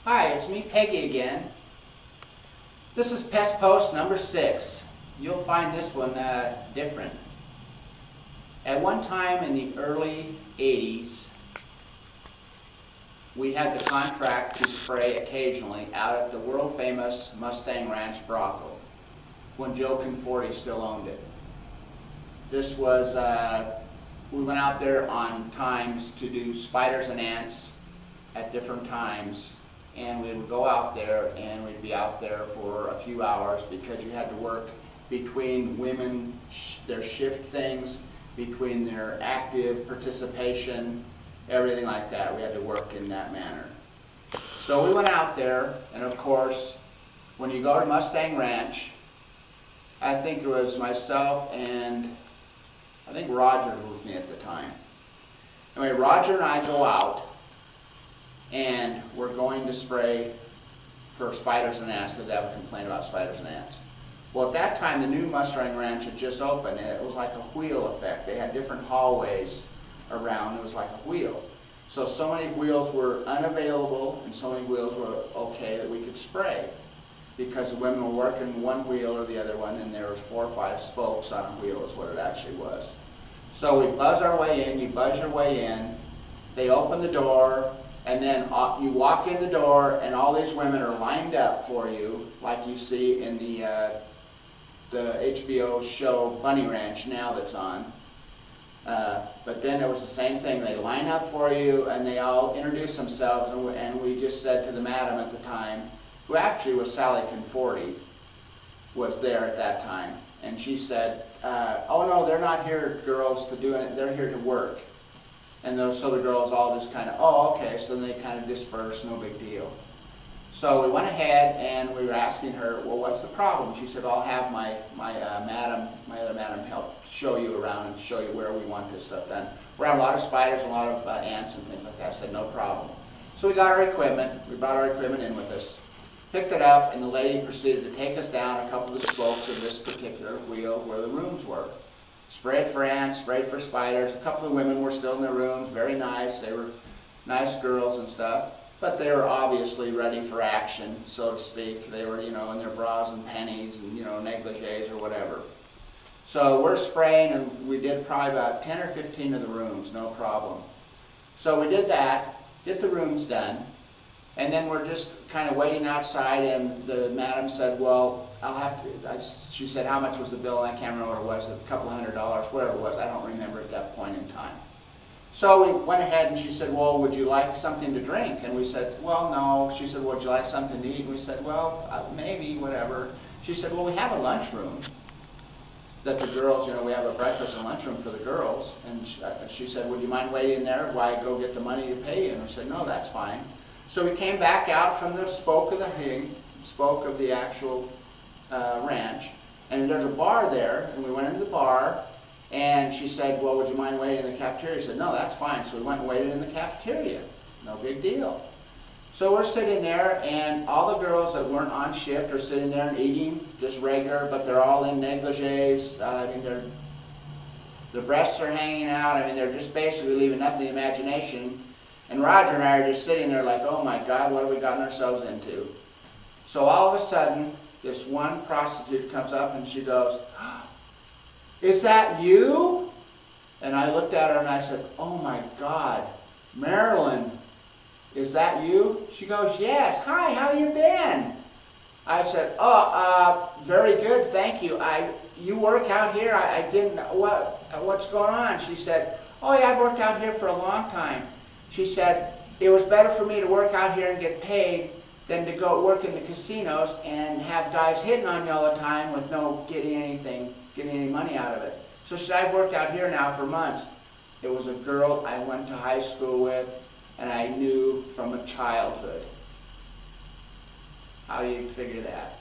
Hi, it's me, Peggy again. This is Pest Post number 6. You'll find this one different. At one time in the early 80s, we had the contract to spray occasionally out at the world-famous Mustang Ranch brothel when Joe Conforti still owned it. This was, we went out there on times to do spiders and ants at different times. And we would go out there and we'd be out there for a few hours because you had to work between women, their shift things, between their active participation, everything like that. We had to work in that manner. So we went out there, and of course, when you go to Mustang Ranch, I think it was myself and I think Roger was with me at the time. Anyway, Roger and I go out, and we're going to spray for spiders and ants because they have a complaint about spiders and ants. Well, at that time, the new Mustang Ranch had just opened, and it was like a wheel effect. They had different hallways around. It was like a wheel. So many wheels were unavailable, and so many wheels were okay that we could spray because the women were working one wheel or the other one, and there was 4 or 5 spokes on a wheel is what it actually was. So we buzz our way in. You buzz your way in. They open the door. And then you walk in the door, and all these women are lined up for you, like you see in the HBO show Bunny Ranch now that's on. But then it was the same thing. They line up for you, and they all introduce themselves, and we just said to the madam at the time, who actually was Sally Conforti, was there at that time, and she said, oh no, they're not here, girls, to do it. They're here to work. And so the girls all just kind of, oh, okay, so then they kind of dispersed, no big deal. So we went ahead and we were asking her, well, what's the problem? She said, I'll have my other madam help show you around and show you where we want this stuff done. We're having a lot of spiders, a lot of ants and things like that. I said, no problem. So we got our equipment, we brought our equipment in with us, picked it up, and the lady proceeded to take us down a couple of the spokes of this particular wheel where the rooms were. Sprayed for ants, sprayed for spiders. A couple of women were still in their rooms, very nice. They were nice girls and stuff, but they were obviously ready for action, so to speak. They were, in their bras and panties and, negligees or whatever. So we're spraying, and we did probably about 10 or 15 of the rooms, no problem. So we did that, get the rooms done, and then we're just kind of waiting outside, and the madam said, well, I'll have to, she said, how much was the bill? I can't remember what it was, a couple $100, whatever it was. I don't remember at that point in time. So we went ahead and she said, well, would you like something to drink? And we said, well, no. She said, would you like something to eat? And we said, well, maybe, whatever. She said, well, we have a lunchroom that the girls, we have a breakfast and lunchroom for the girls. And she said, would you mind waiting there while I go get the money to pay you? And we said, no, that's fine. So we came back out from the spoke of the actual ranch, and there's a bar there, and we went into the bar, and she said, well, would you mind waiting in the cafeteria? I said, no, that's fine. So we went and waited in the cafeteria. No big deal. So we're sitting there, and all the girls that weren't on shift are sitting there and eating just regular, but they're all in negligees. Their breasts are hanging out. They're just basically leaving nothing to the imagination. And Roger and I are just sitting there like, oh my God, what have we gotten ourselves into? So all of a sudden, this one prostitute comes up and she goes, is that you? And I looked at her and I said, oh my God, Marilyn, is that you? She goes, yes. Hi, how you been? I said, oh, very good, thank you. You work out here? I didn't, what's going on? She said, oh yeah, I've worked out here for a long time. She said, it was better for me to work out here and get paid than to go work in the casinos and have guys hitting on you all the time with no getting any money out of it. So she said, I've worked out here now for months. It was a girl I went to high school with and I knew from a childhood. How do you figure that?